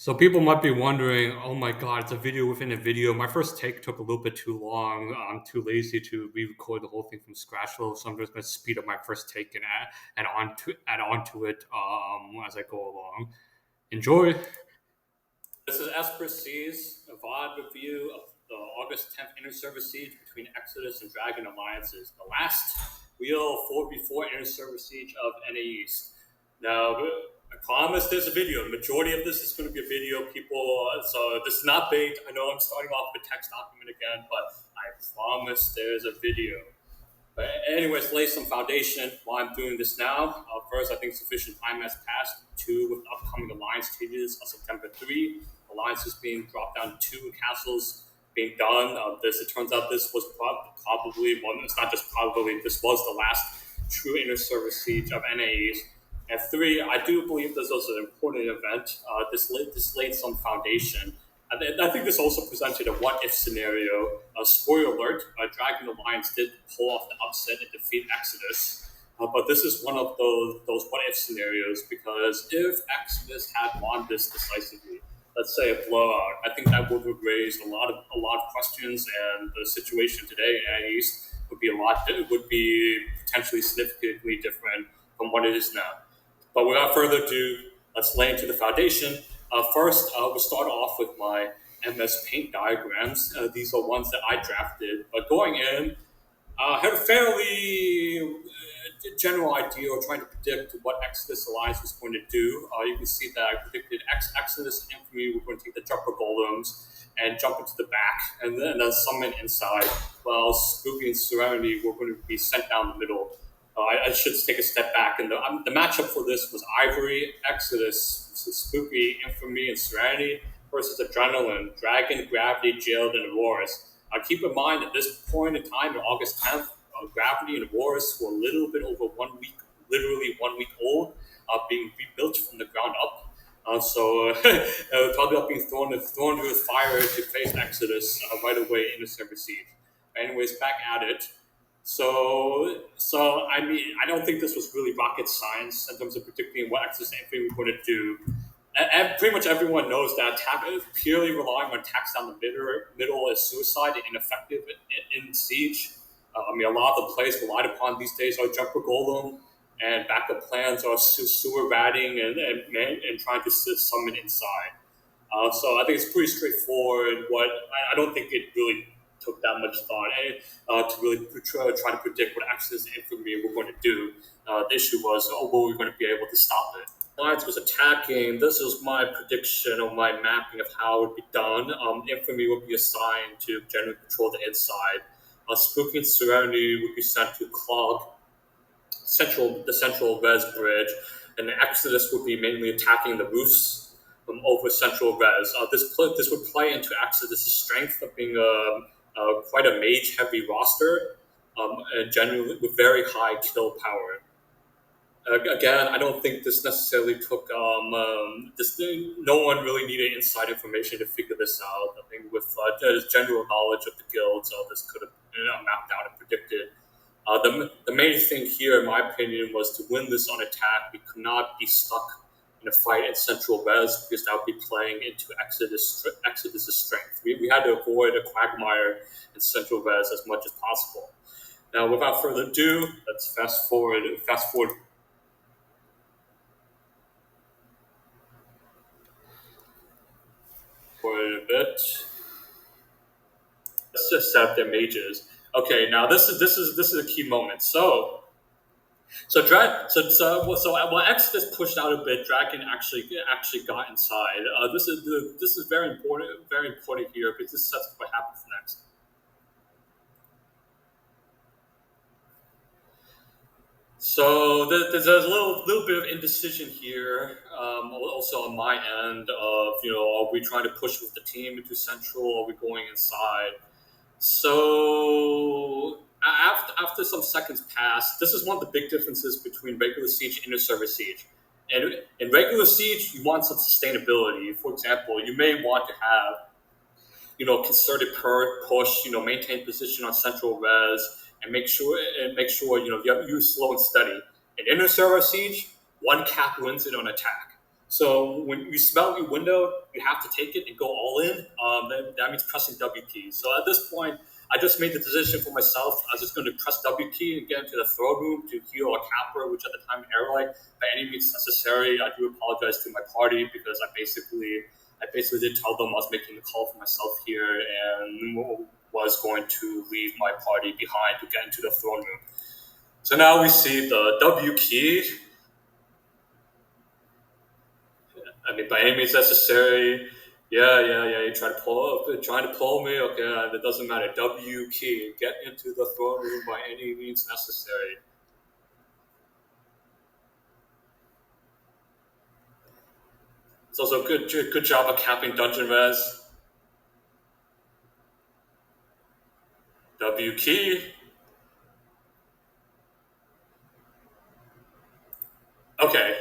So people might be wondering, oh my god, it's a video within a video. My first take took a little bit too long. I'm too lazy to re-record the whole thing from scratch, though, so I'm just going to speed up my first take and add on to it as I go along. Enjoy. This is Esper C's a VOD review of the August 10th Interserver siege between Exodus and Dragon Alliances, the last real 4v4 Interserver siege of NA East. Now, I promise there's a video. The majority of this is going to be a video, people. So this is not bait. I know I'm starting off with a text document again, but I promise there's a video. But anyways, lay some foundation while I'm doing this now. First, I think sufficient time has passed. Two, with upcoming alliance changes on September 3, alliances being dropped down to 2 castles being done. It turns out this was probably, well, it's not just probably, this was the last true inter-server siege of NAEs. And 3, I do believe this was an important event. This laid some foundation. I think this also presented a what-if scenario. Spoiler alert, Dragon Alliance did pull off the upset and defeat Exodus. But this is one of those what-if scenarios, because if Exodus had won this decisively, let's say a blowout, I think that would have raised a lot of questions, and the situation today at East would be potentially significantly different from what it is now. But without further ado, let's lay into the foundation. First, we'll start off with my MS Paint diagrams. These are ones that I drafted. But going in, I had a fairly general idea of trying to predict what Exodus Alliance was going to do. You can see that I predicted Exodus and Infamy were going to take the jumper golems and jump into the back, and then summon inside, while Spooky and Serenity were going to be sent down the middle. I should take a step back, and the matchup for this was Ivory, Exodus, Spooky, Infamy, and Serenity versus Adrenaline, Dragon, Gravity, Jailed, and AURORIS. Keep in mind at this point in time, on August 10th, Gravity and AURORIS were a little bit over 1 week, literally 1 week old, being rebuilt from the ground up. So talking about being thrown into the fire to face Exodus right away in the server siege. Anyways, back at it. So I mean, I don't think this was really rocket science in terms of predicting what Exodus and Infamy were going to do. And pretty much everyone knows that purely relying on attacks down the middle is suicide and ineffective in siege. I mean, a lot of the plays relied upon these days are jumper golem, and backup plans are sewer ratting and trying to summon inside. So I think it's pretty straightforward. I don't think it really took that much thought to really try to predict what Exodus and Infamy were going to do. The issue was, were we going to be able to stop it? Alliance was attacking. This was my prediction or my mapping of how it would be done. Infamy would be assigned to generally control the inside. Spooky and Serenity would be sent to clog the central res bridge, and the Exodus would be mainly attacking the roofs over central res. This would play into Exodus' strength of being quite a mage-heavy roster, and generally with very high kill power. Again, I don't think this necessarily took no one really needed inside information to figure this out. I think with general knowledge of the guilds, this could have mapped out and predicted. The main thing here, in my opinion, was to win this on attack. We could not be stuck in a fight in central res, because that would be playing into Exodus' strength. We had to avoid a quagmire in central res as much as possible. Now, without further ado, let's fast forward for a bit. Let's just set up their mages. Okay, now this is a key moment. So when Exodus pushed out a bit, Dragon actually got inside. This is very important here, because this sets up what happens next. So there's a little bit of indecision here, also on my end of, are we trying to push with the team into central, or are we going inside? So after some seconds pass, this is one of the big differences between regular siege and inter-server siege. And in regular siege, you want some sustainability. For example, you may want to have, concerted push, maintain position on central res, and make sure you use slow and steady. In inter-server siege, one cap wins it on attack. So when you smell your window, you have to take it and go all in. That means pressing W key. So at this point, I just made the decision for myself. I was just going to press W key and get into the throne room to heal a capper, which at the time airlight by any means necessary. I do apologize to my party because I basically did tell them I was making the call for myself here and was going to leave my party behind to get into the throne room. So now we see the W key. I mean, by any means necessary. Yeah. You trying to pull me. Okay, that doesn't matter. W key. Get into the throne room by any means necessary. It's also good job of capping dungeon res. W key. Okay.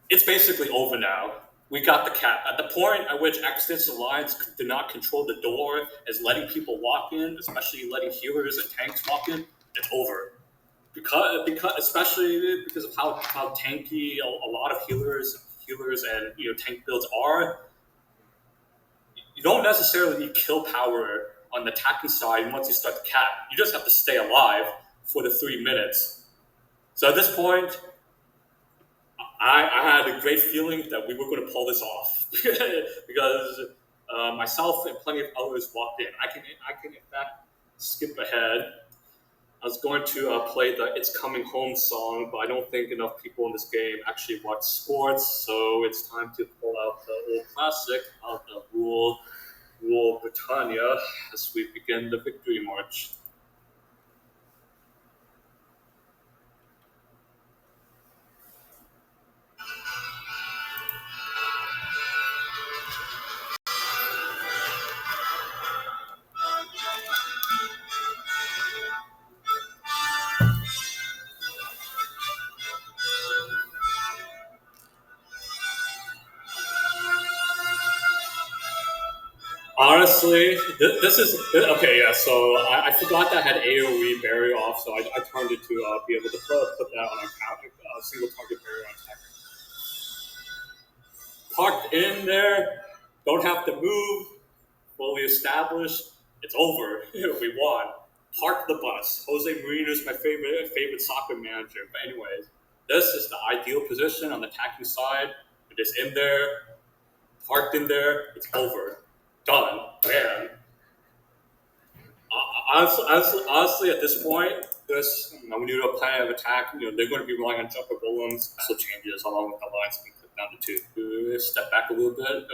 It's basically over now. We got the cap. At the point at which Exodus Alliance did not control the door as letting people walk in, especially letting healers and tanks walk in, it's over. Because especially because of how tanky a lot of healers and tank builds are, you don't necessarily need kill power on the attacking side once you start the cap. You just have to stay alive for the 3 minutes. So at this point, I had a great feeling that we were going to pull this off because myself and plenty of others walked in. I can in fact skip ahead. I was going to play the "It's Coming Home" song, but I don't think enough people in this game actually watch sports, so it's time to pull out the old classic of the Rule Britannia as we begin the victory march. Honestly, this is okay. Yeah, so I forgot that I had AOE barrier off, so I turned it to be able to put that on a single target barrier on attack. Parked in there, don't have to move, fully established. It's over. We won. Park the bus. Jose Mourinho is my favorite soccer manager. But anyways, this is the ideal position on the attacking side. It is in there, parked in there. It's over. Done. Man. Honestly, at this point, when you do a plan of attack, they're going to be relying on jumper golems, special changes along with the lines being put down to 2. Step back a little bit.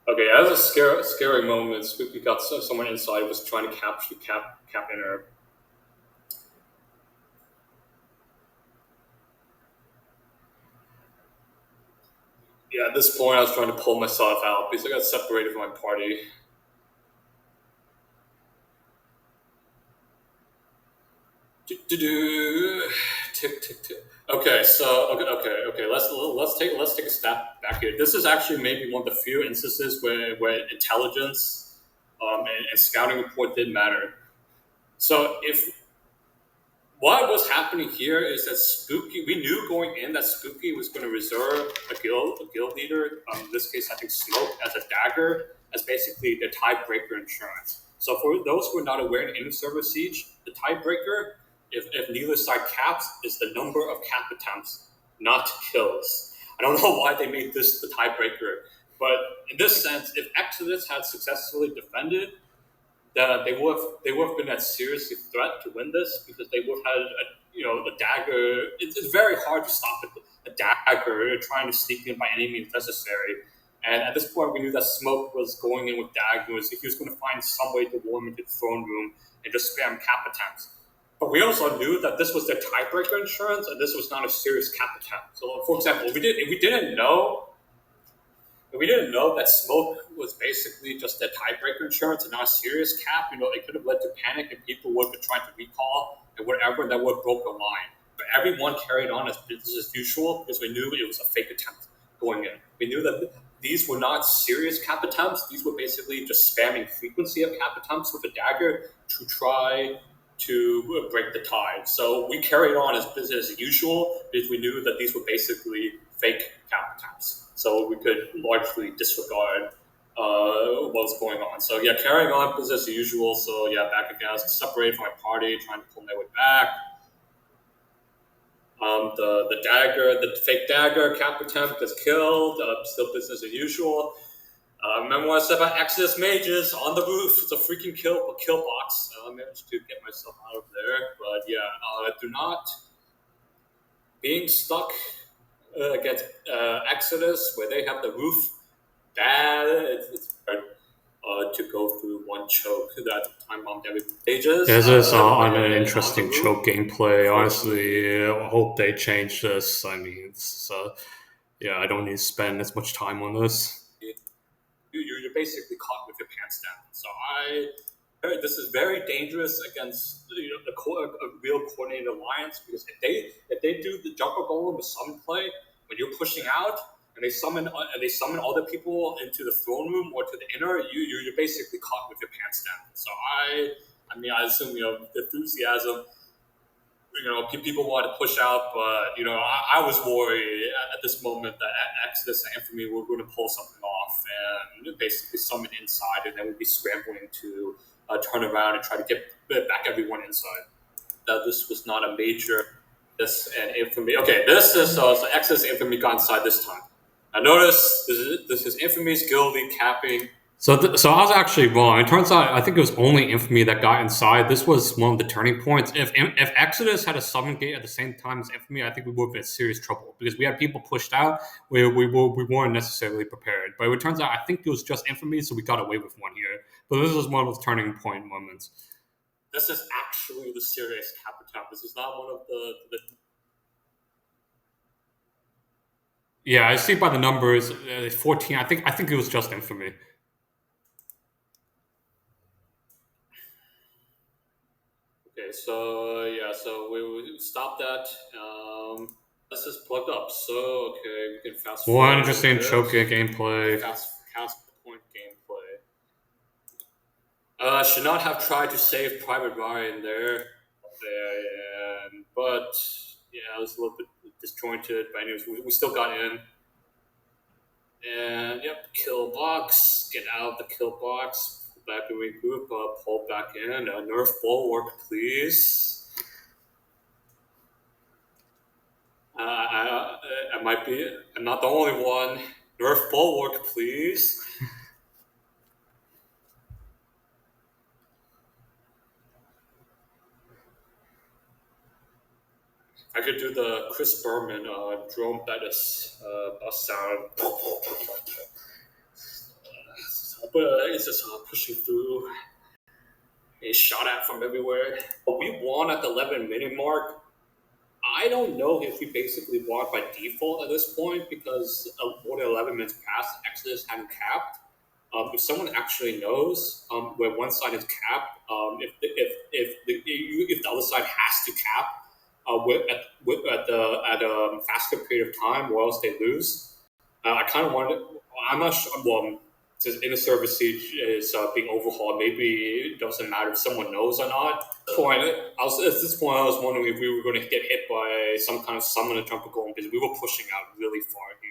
Okay, as a scary moments, we got someone inside was trying to cap inner. Yeah, at this point, I was trying to pull myself out because I got separated from my party. Tick tick tick. Okay, so okay. Let's take a step back here. This is actually maybe one of the few instances where intelligence and scouting report did matter. So if what was happening here is that Spooky, we knew going in that Spooky was going to reserve a guild leader, in this case I think Smoke, as a dagger, as basically the tiebreaker insurance. So for those who are not aware, in Interserver Siege, the tiebreaker, if neither side caps, is the number of cap attempts, not kills. I don't know why they made this the tiebreaker, but in this sense, if Exodus had successfully defended, they would have been a serious threat to win this because they would have had the dagger. It's very hard to stop a dagger trying to sneak in by any means necessary. And at this point, we knew that Smoke was going in with daggers. He was going to find some way to warm into the throne room and just spam cap attempts. But we also knew that this was their tiebreaker insurance, and this was not a serious cap attempt. So, for example, if we didn't know that Smoke was basically just a tiebreaker insurance and not a serious cap. It could have led to panic and people would have been trying to recall and whatever, that would have broke the line. But everyone carried on as business as usual because we knew it was a fake attempt going in. We knew that these were not serious cap attempts. These were basically just spamming frequency of cap attempts with a dagger to try to break the tide. So we carried on as business as usual because we knew that these were basically fake cap attempts. So we could largely disregard what was going on. So yeah, carrying on business as usual. So yeah, back again, I was separated from my party, trying to pull my way back. The fake dagger cap attempt is killed. Still business as usual. Remember what I said about Exodus mages on the roof? It's a freaking kill box. I managed to get myself out of there, but yeah, do not being stuck against Exodus where they have the roof. It's hard to go through one choke that time bombed every pages. This is on an interesting choke gameplay. Honestly, I hope they change this. I mean, yeah, I don't need to spend as much time on this. You're basically caught with your pants down. So this is very dangerous against a real coordinated alliance, because if they do the jumper golem with summon play when you're pushing out and they summon other people into the throne room or to the inner, you're basically caught with your pants down. So I assume the enthusiasm. People want to push out, but I was worried at this moment that Exodus and Infamy were going to pull something off and basically summon inside, and then we'd be scrambling to turn around and try to get back everyone inside. This was not a major. This and Infamy. Okay, this is so Exodus and Infamy got inside this time. Now notice this is Infamy's guilty capping. So I was actually wrong. It turns out I think it was only Infamy that got inside. This was one of the turning points. If Exodus had a summon gate at the same time as Infamy, I think we would have been in serious trouble, because we had people pushed out where we weren't necessarily prepared. But it turns out I think it was just Infamy, so we got away with one here. But this was one of those turning point moments. This is actually the serious cap attempt. This is not one of the Yeah, I see by the numbers, 14. I think it was just Infamy. Okay, so yeah, so we stopped that. This is plugged up. So okay, we can fast forward. More interesting choke gameplay. Fast point gameplay. Should not have tried to save Private Ryan there. But yeah, it was a little bit disjointed. But anyways, we still got in. And yep, kill box. Get out of the kill box. Back to regroup. Pull back in. Nerf bulwark, please. I might be. I'm not the only one. Nerf bulwark, please. I could do the Chris Berman drone Bettis bus sound. But it's just pushing through. He's shot at from everywhere. But we won at the 11-minute mark. I don't know if we basically won by default at this point, because more than 11 minutes passed, Exodus hadn't capped. If someone actually knows where one side is capped, if the other side has to cap at a faster period of time, or else they lose. I kind of wanted. I'm not sure. Well, since Interserver Siege is being overhauled, maybe it doesn't matter if someone knows or not. At this point, I was wondering if we were going to get hit by some kind of summon or jumper golem, because we were pushing out really far here.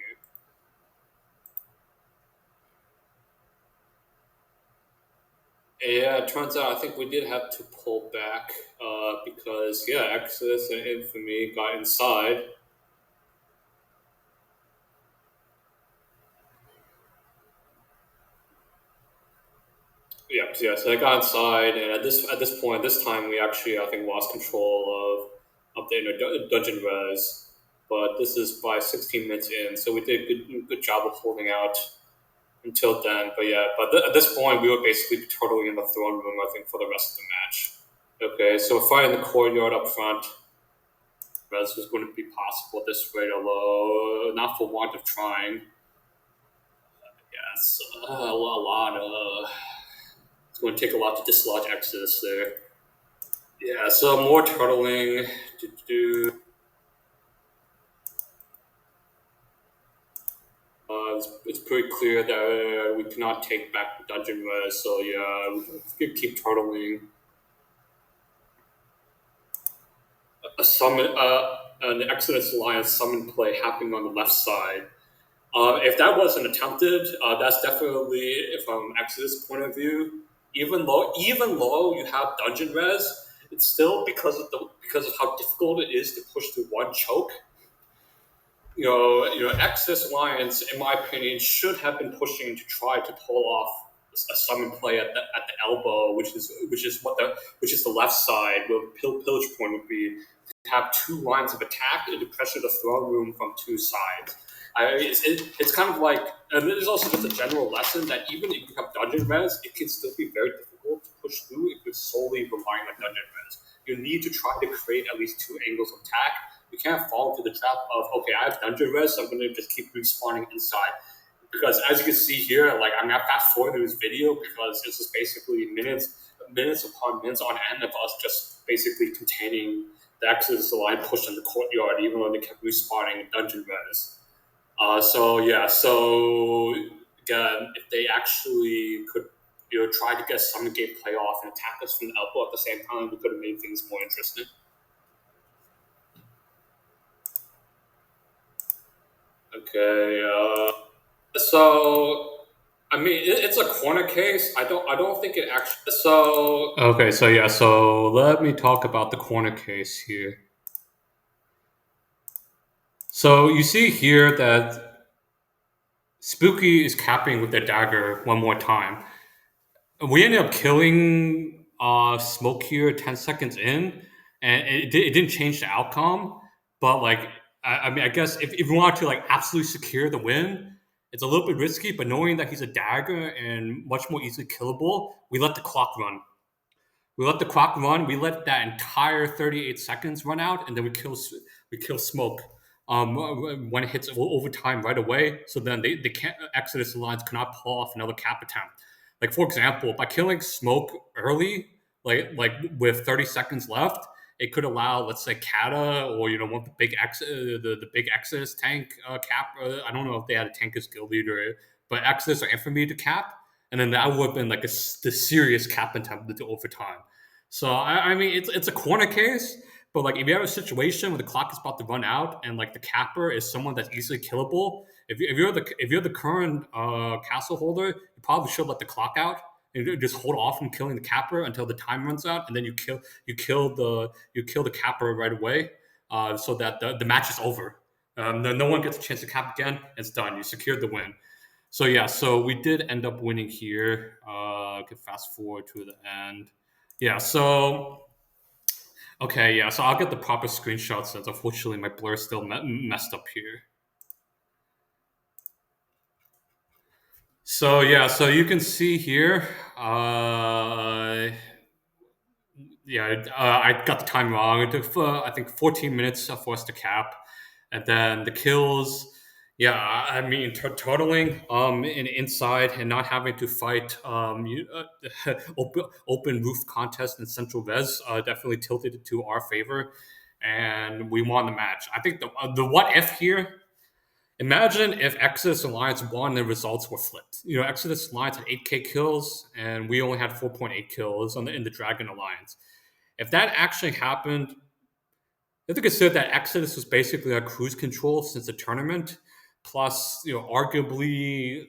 Yeah, it turns out I think we did have to pull back because, yeah, Exodus and Infamy got inside. Yeah, so they got inside, and at this point, this time, we actually, I think, lost control of the inner dungeon res. But this is by 16 minutes in, so we did a good job of holding out until then. But yeah, at this point, we were basically totally in the throne room, I think, for the rest of the match. Okay, so we're fighting the courtyard up front. Res was going to be possible this way, although not for want of trying. Yeah, it's a lot of... It's going to take a lot to dislodge Exodus there. Yeah, so more turtling to do. It's pretty clear that we cannot take back the dungeon res, so yeah, we can keep turtling. an Exodus Alliance summon play happening on the left side. If that wasn't attempted, that's definitely, from Exodus' point of view, even though you have dungeon res, it's still because of how difficult it is to push through one choke. Exodus Alliance, in my opinion, should have been pushing to try to pull off a summon play at the elbow, which is the left side, where pillage point would be to have two lines of attack and to pressure the throne room from two sides. It's kind of like, and there's also just a general lesson that even if you have dungeon res, it can still be very difficult to push through if you're solely relying on dungeon res. You need to try to create at least two angles of attack. You can't fall into the trap of, okay, I have dungeon res, so I'm going to just keep respawning inside. Because as you can see here, like, I'm not fast forwarding this video because this is basically minutes upon minutes on end of us just basically containing the Exodus line push in the courtyard, even though they kept respawning dungeon res. So again, if they actually could, try to get some game play off and attack us from the elbow at the same time, we could have made things more interesting. Okay. So I mean, it's a corner case. I don't think it actually. So okay. So yeah. So let me talk about the corner case here. So you see here that Spooky is capping with the dagger one more time. We ended up killing Smoke here 10 seconds in, and it didn't change the outcome. But like, I mean, I guess if we want to like absolutely secure the win, it's a little bit risky. But knowing that he's a dagger and much more easily killable, we let the clock run. We let the clock run. We let that entire 38 seconds run out, and then we kill Smoke. When it hits overtime right away, so then they can't Exodus Alliance cannot pull off another cap attempt. Like for example, by killing Smoke early, like with 30 seconds left, it could allow, let's say, Kata or one of the big the big Exodus tank cap. I don't know if they had a tank as guild leader, but Exodus or Infamy to cap, and then that would have been like the serious cap attempt into overtime. So I mean, it's a corner case. But like, if you have a situation where the clock is about to run out and like the capper is someone that's easily killable, if you're the current castle holder, you probably should let the clock out and just hold off from killing the capper until the time runs out, and then you kill the capper right away, so that the match is over. No one gets a chance to cap again. It's done. You secured the win. So yeah, so we did end up winning here. I can fast forward to the end. Yeah, so. Okay, yeah, so I'll get the proper screenshot since unfortunately my blur is still messed up here. So yeah, so you can see here, I got the time wrong. It took, I think, 14 minutes for us to cap. And then the kills, yeah, I mean, totaling in inside and not having to fight open roof contest in Central Res definitely tilted it to our favor. And we won the match. I think the what if here, imagine if Exodus Alliance won and the results were flipped. Exodus Alliance had 8K kills and we only had 4.8 kills in the Dragon Alliance. If that actually happened, you have to consider that Exodus was basically on cruise control since the tournament. Plus, arguably,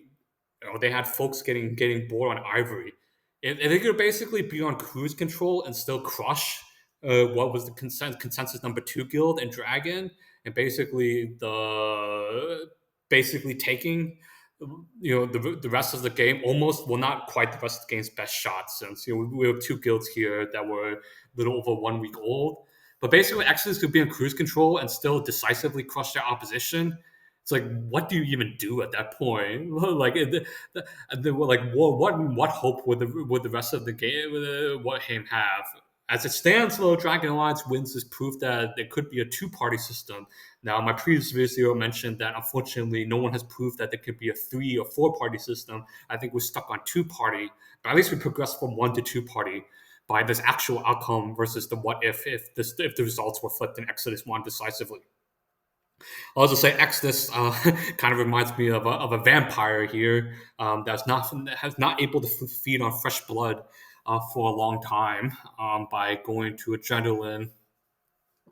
they had folks getting bored on Ivory. If they could basically be on cruise control and still crush what was the consensus number 2 guild and Dragon, and basically taking the rest of the game, almost, well, not quite the rest of the game's best shot, since we have 2 guilds here that were a little over 1 week old. But basically, Exodus could be on cruise control and still decisively crush their opposition. It's like, what do you even do at that point? Like, what hope would the rest of the game, what game have? As it stands, though, Dragon Alliance wins is proof that there could be a 2-party system. Now, my previous video mentioned that unfortunately no one has proved that there could be a 3 or 4-party system. I think we're stuck on 2-party, but at least we progressed from 1 to 2-party by this actual outcome versus the what if the results were flipped and Exodus won decisively. I'll also say Exodus kind of reminds me of a vampire here that's not able to feed on fresh blood for a long time by going to adrenaline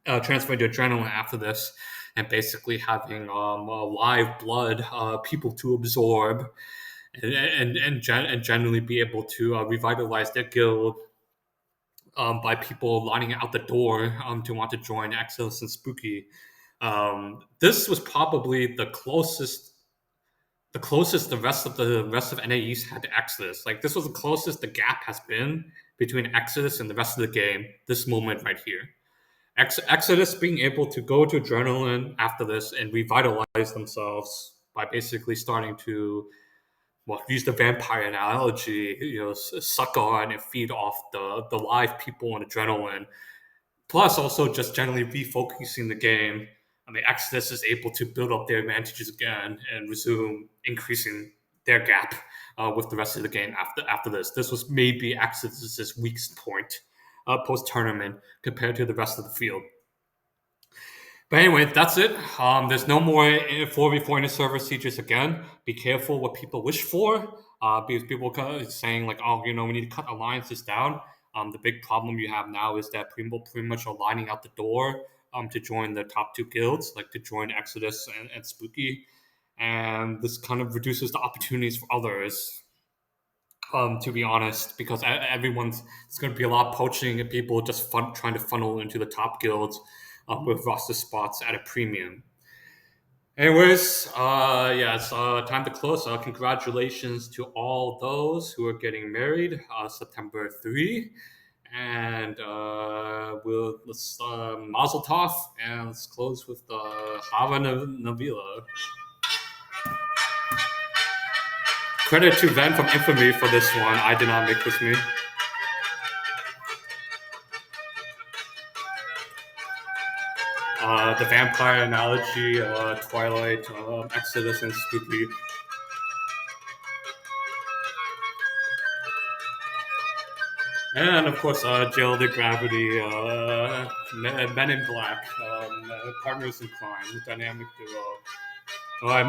transferring to adrenaline after this, and basically having live blood people to absorb, and generally be able to revitalize their guild by people lining out the door to want to join Exodus and Spooky. This was probably the rest of NA East had to Exodus. Like, this was the closest the gap has been between Exodus and the rest of the game. This moment right here. Exodus being able to go to Adrenaline after this and revitalize themselves by basically starting to, well, use the vampire analogy, suck on and feed off the live people on Adrenaline. Plus, also just generally refocusing the game. I mean, Exodus is able to build up their advantages again and resume increasing their gap with the rest of the game after this. This was maybe Exodus's weakest point post tournament compared to the rest of the field. But anyway, that's it. There's no more 4v4 Interserver sieges again. Be careful what people wish for, because people are saying like, oh, we need to cut alliances down. The big problem you have now is that people pretty much are lining out the door to join the top two guilds, like to join Exodus and Spooky, and this kind of reduces the opportunities for others. To be honest, because it's going to be a lot of poaching and people just trying to funnel into the top guilds with roster spots at a premium. Anyways, it's time to close. Congratulations to all those who are getting married September 3. And let's Mazel Tov, and let's close with Hava Navila. Credit to Ven from Infamy for this one. I did not make this meme. The vampire analogy, Twilight, Exodus, and Spooky. And of course, Jill the Gravity, Men in Black, Partners in Crime, Dynamic Duo.